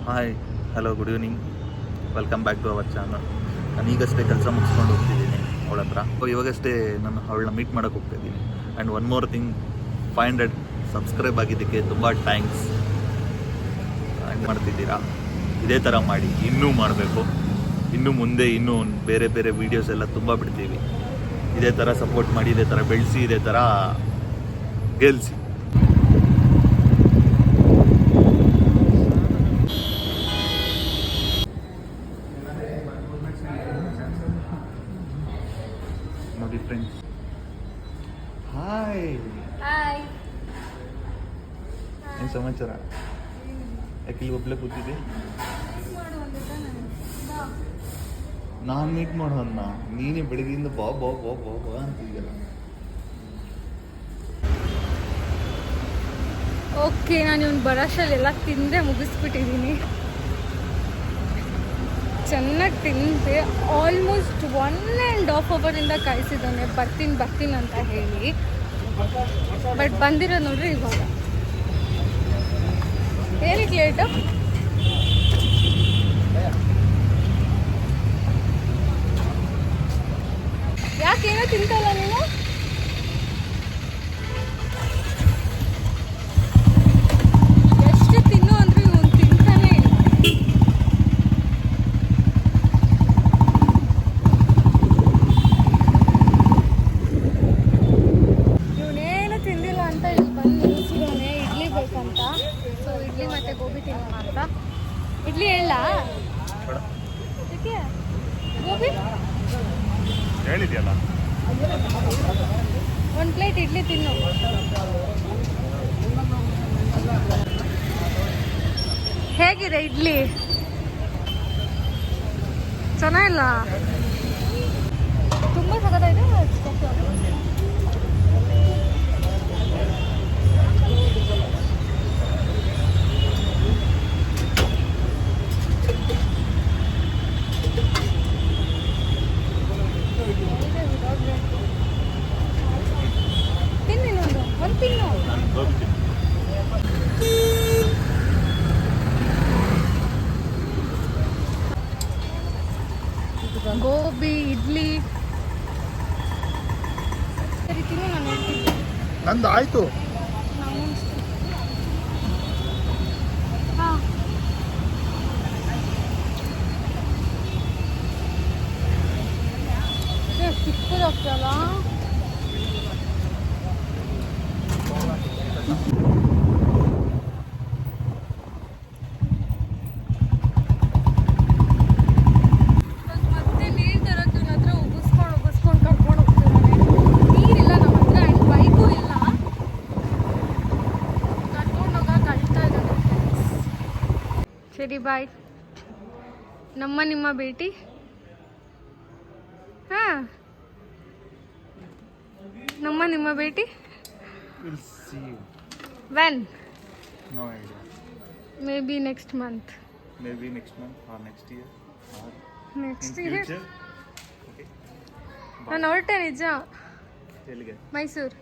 Hi hello good evening, welcome back to our channel. ನಾನು ಈಗಷ್ಟೇ ಕೆಲಸ ಮುಗಿಸ್ಕೊಂಡು ಹೋಗ್ತಿದ್ದೀನಿ ಅವಳ ಹತ್ರ. ಇವಾಗಷ್ಟೇ ನಾನು ಅವಳನ್ನ ಮೀಟ್ ಮಾಡೋಕ್ಕೆ ಹೋಗ್ತಾಯಿದ್ದೀನಿ. And one more thing, 500 subscribe ಆಗಿದ್ದಕ್ಕೆ ತುಂಬ ಥ್ಯಾಂಕ್ಸ್. ಹ್ಯಾಂಗ್ ಮಾಡ್ತಿದ್ದೀರಾ, ಇದೇ ಥರ ಮಾಡಿ, ಇನ್ನೂ ಮಾಡಬೇಕು. ಇನ್ನು ಮುಂದೆ ಇನ್ನೂ ಬೇರೆ ಬೇರೆ ವೀಡಿಯೋಸ್ ಎಲ್ಲ ತುಂಬ ಬಿಡ್ತೀವಿ. ಇದೇ ಥರ ಸಪೋರ್ಟ್ ಮಾಡಿ, ಇದೇ ಥರ ಬೆಳೆಸಿ, ಇದೇ ಥರ ಗೆಲ್ಲಿಸಿ. ನೋಡಿ ಫ್ರೆಂಡ್ಸ್, ಹಾಯ್ ಹಾಯ್. ಏನು ಸಮಾಚಾರ? ಯಾಕೆ ಇಲ್ಲಿ ಒಬ್ಬಳೆ ಕೂತಿದ್ದೆ? ನಾನು ಮೀಟ್ ಮಾಡೋಣ, ನೀನೇ ಬೆಳಗ್ಗೆಯಿಂದ ಬಾ ಬಾ ಬಾ ಬಾ ಬಾ ಅಂತಿದ್ದೀರ. ಓಕೆ, ನಾನು ಇವ್ನು ಬರೋಷ್ಟಲ್ಲೆಲ್ಲ ತಿಂದೆ ಮುಗಿಸ್ಬಿಟ್ಟಿದ್ದೀನಿ. ಚೆನ್ನಾಗಿ ತಿಂದೆ. ಆಲ್ಮೋಸ್ಟ್ 1.5 ಅವರಿಂದ ಕಾಯಿಸಿದ್ದಾನೆ ಬರ್ತೀನಿ ಅಂತ ಹೇಳಿ. ಬಟ್ ಬಂದಿರೋದು ನೋಡ್ರಿ ಇವಾಗ. ಏನಕ್ಕೆ ಲೇಟು? ಯಾಕೇನೋ ತಿಂತಲ್ಲ ನೀನು? ಎಷ್ಟು ತಿನ್ನು ಅಂದ್ರೆ ಇವನು ತಿಂತಾನೆ ಇಲ್ಲ. ಇವನೇನು ತಿಂದಿಲ್ಲ ಅಂತ ಇಲ್ಲಿ ಬಂದು ನಿಲ್ಸಿದ್ದಾನೆ. ಇಡ್ಲಿ ಬೇಕಂತ. ಸೊ ಇಡ್ಲಿ ಮತ್ತೆ ಗೋಬಿ ತಿನ್ನೋಣ ಅಂತ. ಇಡ್ಲಿ ಹೇಳ ಗೋಬಿ ಹೇಳಿದೆಯಲ್ಲ, ಒಂದು ಪ್ಲೇಟ್ ಇಡ್ಲಿ ತಿನ್ನು. ಹೇಗಿದೆ ಇಡ್ಲಿ? ಚೆನ್ನಾಗಿಲ್ಲ, ತುಂಬ ಸಖತ್ತಾಗಿದೆ. ಒಂದು ತಿನ್ನು. ಗೋಬಿ ತಿನ್ನು. ಗೋಬಿ ಇಡ್ಲಿ ಸರಿ ತಿನ್ನು. ನಾನು ಹೇಳ್ತೀನಿ. ನಂದು ಆಯಿತು. ಹಾಂ, ಚಿಕ್ಕದಾಗ್ತಲ್ಲ. ಮತ್ತೆ ನೀರು ತರೋಕೆ ಇವನ ಹತ್ರ ಉಗಿಸ್ಕೊಂಡು ಕರ್ಕೊಂಡು ಹೋಗ್ತಿದ್ದಾನೆ. ನೀರಿಲ್ಲ ನಮ್ಮ ಹತ್ರ, ಆ್ಯಂಡ್ ಬೈಕು ಇಲ್ಲ. ಕರ್ಕೊಂಡು ಹೋಗಕ್ಕೆ ಅಳ್ತಾ ಇದ್ದಾನೆ. ಸರಿ ಬಾಯ್. ನಿಮ್ಮ ಭೇಟಿ. ಹಾಂ, ನಿಮ್ಮ ಭೇಟಿ. We'll see you. When? No idea. Maybe next month. Maybe next month or next year or Next in year. future. Okay. ನಾನು ಹೊರಟೆ ನಿಜ. ಎಲ್ಲಿಗೆ? ಮೈಸೂರು.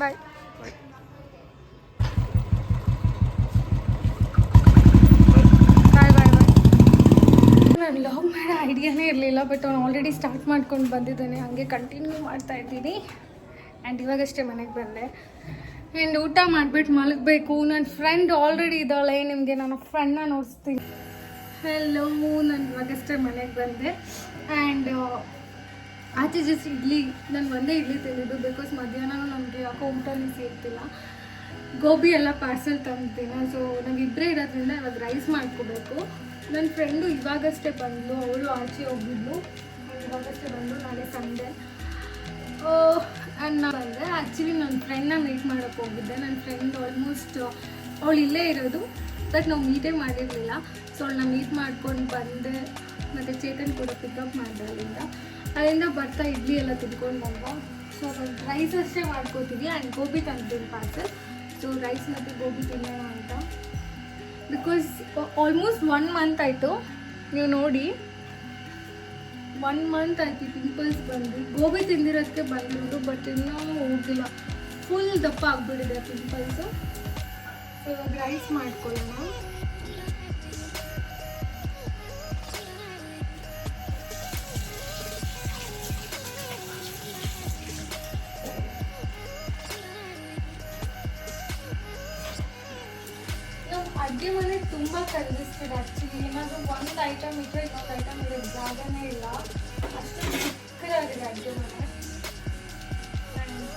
ಬಾಯ್. Bye. ಬಾಯ್ ಬಾಯ್ ಬಾಯ್. ನಾನು ಲಾಗ್ ಮಾಡೋ ಐಡಿಯಾನೇ ಇರಲಿಲ್ಲ, ಬಟ್ ಅವ್ನು ಆಲ್ರೆಡಿ ಸ್ಟಾರ್ಟ್ ಮಾಡ್ಕೊಂಡು ಬಂದಿದ್ದಾನೆ. ಹಾಗೆ ಕಂಟಿನ್ಯೂ ಮಾಡ್ತಾ ಇದ್ದೀನಿ. ಆ್ಯಂಡ್ ಇವಾಗಷ್ಟೇ ಮನೆಗೆ ಬಂದೆ. ಆ್ಯಂಡ್ ಊಟ ಮಾಡಿಬಿಟ್ಟು ಮಲಗಬೇಕು. ನನ್ನ ಫ್ರೆಂಡ್ ಆಲ್ರೆಡಿ ಇದ್ದಾಳೆ. ನಿಮಗೆ ನನ್ನ ಫ್ರೆಂಡ್ನ ನೋಡಿಸ್ತೀನಿ. ಹೆಲೋ, ನಾನು ಇವಾಗಷ್ಟೇ ಮನೆಗೆ ಬಂದೆ. ಆ್ಯಂಡ್ ಆಚೆ ಜಸ್ಟ್ ಇಡ್ಲಿ, ನಾನು ಒಂದೇ ಇಡ್ಲಿ ತಿಂದಿದ್ದು. ಬಿಕಾಸ್ ಮಧ್ಯಾಹ್ನ ನನಗೆ ಯಾಕೋ ಊಟನೇ ಸೇರ್ತಿಲ್ಲ. ಗೋಬಿ ಎಲ್ಲ ಪಾರ್ಸೆಲ್ ತಂದಿದ್ದೀನಿ. ಸೊ ನನಗೆ ಇಬ್ಬರೇ ಇರೋದ್ರಿಂದ ಇವಾಗ ರೈಸ್ ಮಾಡ್ಕೋಬೇಕು. ನನ್ನ ಫ್ರೆಂಡು ಇವಾಗಷ್ಟೇ ಬಂದಳು. ಅವಳು ಆಚೆ ಹೋಗಿದ್ಲು. ಇವಾಗಷ್ಟೇ ಬಂದು, ನಾಳೆ ಸಂಡೇ. ಆ್ಯಂಡ್ ನಾನು ಬಂದೆ. ಆ್ಯಕ್ಚುಲಿ ನನ್ನ ಫ್ರೆಂಡ್ನ ಮೀಟ್ ಮಾಡೋಕ್ಕೆ ಹೋಗಿದ್ದೆ. ನನ್ನ ಫ್ರೆಂಡ್ ಆಲ್ಮೋಸ್ಟ್ ಅವಳು ಇಲ್ಲೇ ಇರೋದು, ಬಟ್ ನಾವು ಮೀಟೇ ಮಾಡಿರಲಿಲ್ಲ. ಸೊ ಅವಳನ್ನ ಮೀಟ್ ಮಾಡ್ಕೊಂಡು ಬಂದೆ. ಮತ್ತು ಚೇತನ್ ಕೂಡ ಪಿಕಪ್ ಮಾಡಿದೆ ಅಲ್ಲಿಂದ ಬರ್ತಾ ಇಡ್ಲಿ ಎಲ್ಲ ತಿನ್ಕೊಂಡು ಬಂದ. ಸೊ ರೈಸ್ ಅಷ್ಟೇ ಮಾಡ್ಕೋತೀವಿ. ಆ್ಯಂಡ್ ಗೋಬಿ ತಂದಿದ್ದೀನಿ ಪಾರ್ಸಲ್. ಸೊ ರೈಸ್ ಮತ್ತು ಗೋಬಿ ತಿನ್ನೋಣ ಅಂತ. ಬಿಕಾಸ್ ಆಲ್ಮೋಸ್ಟ್ 1 ಮಂತ್ ಆಯಿತು. ನೀವು ನೋಡಿ, 1 ಮಂತ್ ಆಯ್ತು ಪಿಂಪಲ್ಸ್ ಬಂದು. ಗೋಬಿ ತಿಂದಿರೋದಕ್ಕೆ ಬಂದಿರೋದು, ಬಟ್ ಇನ್ನೂ ಹೋಗಿಲ್ಲ. ಫುಲ್ ದಪ್ಪ ಆಗಿಬಿಟ್ಟಿದೆ ಪಿಂಪಲ್ಸು. ಸೊ ಇವಾಗ ರೈಸ್ ಮಾಡ್ಕೊಳ್ಳೋಣ. ಅಡುಗೆ ಮನೆ ತುಂಬ ಕಂಜೆಸ್ಟೆಡ್ ಆ್ಯಕ್ಚುಲಿ. ಏನಾದರೂ ಒಂದು ಐಟಮ್ ಇಟ್ಟರೆ ಇನ್ನೊಂದು ಐಟಮ್ ಇರೋಕ್ಕೆ ಜಾಗನೇ ಇಲ್ಲ, ಅಷ್ಟು ಚಿಕ್ಕದಾಗಿದೆ ಅಡುಗೆ ಮನೆ. ಆ್ಯಂಡ್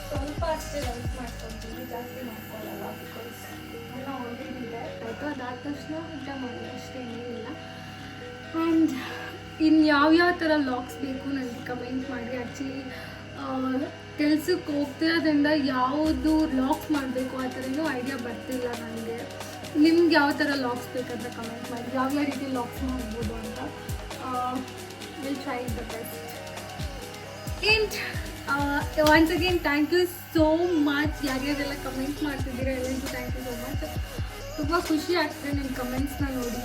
ಸ್ವಲ್ಪ ಅಷ್ಟೇ ರೈಸ್ ಮಾಡ್ಕೊತೀವಿ, ಜಾಸ್ತಿ ಮಾಡ್ಕೊಳ್ಳಲ್ಲ ಬಿಕಾಸ್ ಎಲ್ಲ ಆಲ್ರೆಡಿ ಇದೆ. ಆಯಿತು, ಅದಾದ ತಕ್ಷಣ ಊಟ ಮಾಡೋದು ಅಷ್ಟೇ, ಏನಿಲ್ಲ. ಆ್ಯಂಡ್ ಇನ್ನು ಯಾವ್ಯಾವ ಥರ ಲಾಕ್ಸ್ ಬೇಕು ನನಗೆ ಕಮೆಂಟ್ ಮಾಡಿ. ಆ್ಯಕ್ಚುಲಿ ಕೆಲ್ಸಕ್ಕೆ ಹೋಗ್ತಿರೋದ್ರಿಂದ ಯಾವುದು ಲಾಕ್ಸ್ ಮಾಡಬೇಕು ಆ ಥರ ಏನೂ ಐಡಿಯಾ ಬರ್ತಿಲ್ಲ ನನಗೆ. ನಿಮ್ಗೆ ಯಾವ ಥರ ಲಾಕ್ಸ್ ಬೇಕಂತ ಕಮೆಂಟ್ ಮಾಡಿ, ಯಾವ್ಯಾವ ರೀತಿ ಲಾಕ್ಸ್ ಮಾಡ್ಬೋದು ಅಂತ. Will try the best. And once again thank you so much. ಯಾರ್ಯಾರೆಲ್ಲ ಕಮೆಂಟ್ ಮಾಡ್ತಿದ್ದೀರಾ ಎಲ್ಲರಿಗೂ ಥ್ಯಾಂಕ್ ಯು ಸೋ ಮಚ್. ತುಂಬ ಖುಷಿ ಆಗ್ತದೆ ನಿಮ್ಮ ಕಮೆಂಟ್ಸ್ನ ನೋಡಿ.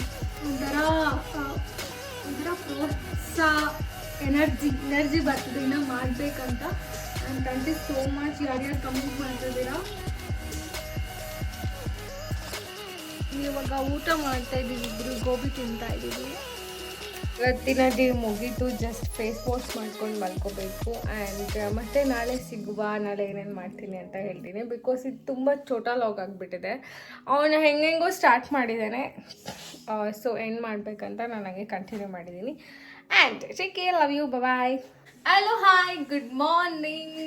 ಒಂಥರ ಪ್ರೋತ್ಸಾಹ, ಎನರ್ಜಿ ಬರ್ತದೆ ಇನ್ನೂ ಮಾಡಬೇಕಂತ. And thank you so much ಯಾರ್ಯಾರು ಕಮೆಂಟ್ ಮಾಡ್ತಿದ್ದೀರಾ. ಇವಾಗ ಊಟ ಮಾಡ್ತಾ ಇದ್ದೀವಿ, ಇಬ್ಬರು ಗೋಬಿ ತಿಂತಾ ಇದ್ದೀವಿ. ಇವತ್ತಿನ ಡೇ ಮುಗೀತು, ಜಸ್ಟ್ ಫೇಸ್ ವಾಶ್ ಮಾಡ್ಕೊಂಡು ಮಲ್ಕೋಬೇಕು. ಆ್ಯಂಡ್ ಮತ್ತೆ ನಾಳೆ ಸಿಗುವ, ನಾಳೆ ಏನೇನು ಮಾಡ್ತೀನಿ ಅಂತ ಹೇಳ್ತೀನಿ. ಬಿಕಾಸ್ ಇದು ತುಂಬ ಚೋಟ ಲಾಗ್ ಆಗಿಬಿಟ್ಟಿದೆ. ಅವನು ಹೆಂಗೆಂಗೋ ಸ್ಟಾರ್ಟ್ ಮಾಡಿದ್ದಾನೆ, ಸೊ ಎಂಡ್ ಮಾಡಬೇಕಂತ ನಾನು ಹಂಗೆ ಕಂಟಿನ್ಯೂ ಮಾಡಿದ್ದೀನಿ. And take care, love you, bye. Hello, hi, good morning.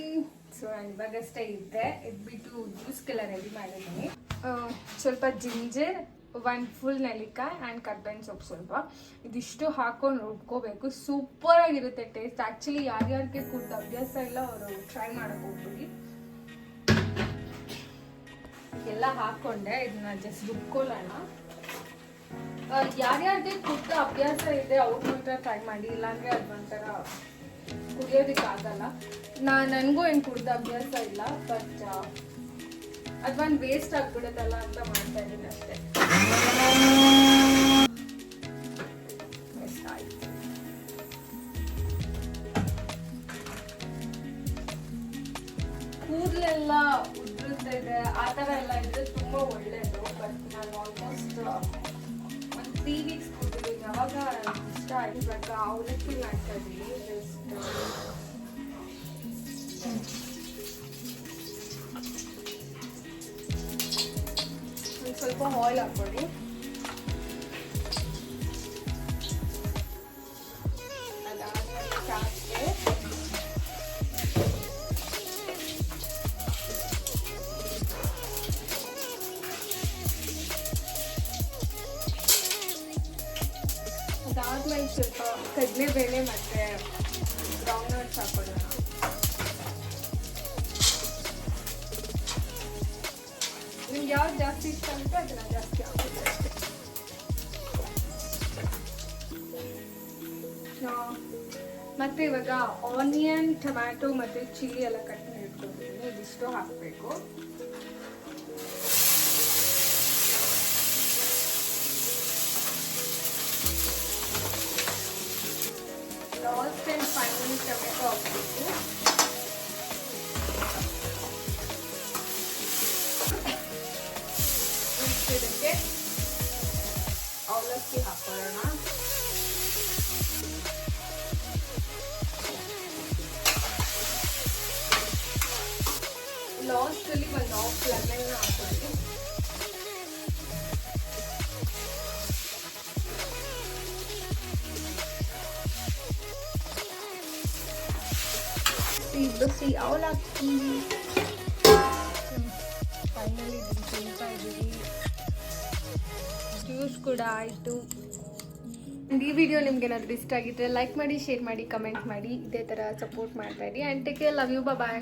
So ನಾನು ಇವಾಗಷ್ಟೇ ಇದ್ದೆ, ಇದ್ಬಿಟ್ಟು ಜ್ಯೂಸ್ಗೆಲ್ಲ ರೆಡಿ ಮಾಡಿದ್ದೀನಿ. ಸ್ವಲ್ಪ ಜಿಂಜರ್, ಒಂದು ಫುಲ್ ನೆಲ್ಲಿಕಾಯಿ ಆ್ಯಂಡ್ ಕರ್ಬೇವಿನ ಸೊಪ್ಪು ಸ್ವಲ್ಪ, ಇದಿಷ್ಟು ಹಾಕೊಂಡು ರುಬ್ಕೋಬೇಕು. ಸೂಪರಾಗಿರುತ್ತೆ ಟೇಸ್ಟ್. ಆ್ಯಕ್ಚುಲಿ ಯಾರ್ಯಾರಿಗೆ ಕುಡ್ದು ಅಭ್ಯಾಸ ಇಲ್ಲ ಅವರು ಟ್ರೈ ಮಾಡೋಕೆ ಹೋಗ್ಬಿಡಿ. ಎಲ್ಲ ಹಾಕ್ಕೊಂಡೆ, ಇದನ್ನ ಜಸ್ಟ್ ರುಬ್ಕೊಳ್ಳೋಣ. ಯಾರ್ಯಾರಿಗೆ ಕುಡ್ದು ಅಭ್ಯಾಸ ಇದೆ ಅವ್ರು ಮಾತ್ರ ಟ್ರೈ ಮಾಡಿ, ಇಲ್ಲಾಂದರೆ ಅದು ಒಂಥರ ಕುಡಿಯೋದಕ್ಕಾಗಲ್ಲ. ನನಗೂ ಏನು ಕುಡ್ದು ಅಭ್ಯಾಸ ಇಲ್ಲ, ಬಟ್ ಅದೊಂದು ವೇಸ್ಟ್ ಆಗಿಬಿಡುತ್ತಲ್ಲ ಅಂತ ಮಾಡ್ತಾ ಇದ್ದೀನಿ ಅಷ್ಟೇ. ಕೂದಲೆಲ್ಲ ಉದುರುತ್ತಾ ಇದೆ, ಆ ಥರ ಎಲ್ಲ ಇದ್ರೆ ತುಂಬ ಒಳ್ಳೆಯದು. ಬಟ್ ನಾನು ಆಲ್ಮೋಸ್ಟ್ ಒಂದು 3 ವೀಕ್ಸ್ ಕೂತಿದ್ದೀನಿ. ಯಾವಾಗ ಇಷ್ಟ ಆಯ್ತು, ಇವಾಗ ಅವಲಕ್ಕಿ ಮಾಡ್ತಾ ಇದ್ದೀನಿ. ಜಸ್ಟ್ ಸ್ವಲ್ಪ ಆಯಿಲ್ ಹಾಕ್ಕೊಳ್ಳಿ. ಅದಾದ್ಮೇಲೆ ಸಾಸಿವೆ, ಅದಾದ್ಮೇಲೆ ಸ್ವಲ್ಪ ಕಡಲೆಬೇಳೆ ಮತ್ತೆ ಬ್ರೌನ್ ನಟ್ಸ್ ಹಾಕೊಳ್ಳೋಣ. ನಿಮ್ಗೆ ಯಾವ್ದು ಜಾಸ್ತಿ ಇಷ್ಟ ಅಂತ ಅದನ್ನ ಜಾಸ್ತಿ ಹಾಕುತ್ತೆ ಅಷ್ಟೇ. ಮತ್ತೆ ಇವಾಗ ಆನಿಯನ್, ಟೊಮ್ಯಾಟೊ ಮತ್ತೆ ಚಿಲ್ಲಿ ಎಲ್ಲ ಕಟ್ ಮಾಡಿ ಇಟ್ಕೊಂಡಿದ್ದೀನಿ, ಇದಿಷ್ಟು ಹಾಕಬೇಕು. ಲಾಸ್ಟ್ ಆ್ಯಂಡ್ ಫೈನಲಿ ಟೊಮೆಟೊ ಹಾಕಬೇಕು. ಇದಕ್ಕೆ ಅವಲಕ್ಕಿ ಹಾಕೊಳ್ಳೋಣ. ಲಾಸ್ಟಲ್ಲಿ ಒಂದು ಹಾಫ್ ಲೆಮನ್ ಹಾಕೊಳ್ಳಿ. ಬಿಸಿ ಅವಲಕ್ಕಿ ಫೈನಲಿ ತಿಂತಾ ಇದ್ದೀವಿ. ಜ್ಯೂಸ್ ಕೂಡ ಆಯಿತು. ಈ ವಿಡಿಯೋ ನಿಮ್ಗೆ ಏನಾದರೂ ಇಷ್ಟ ಆಗಿದ್ರೆ ಲೈಕ್ ಮಾಡಿ, ಶೇರ್ ಮಾಡಿ, ಕಮೆಂಟ್ ಮಾಡಿ. ಇದೇ ಥರ ಸಪೋರ್ಟ್ ಮಾಡ್ತಾ ಇರಿ. And take care, love you, bye.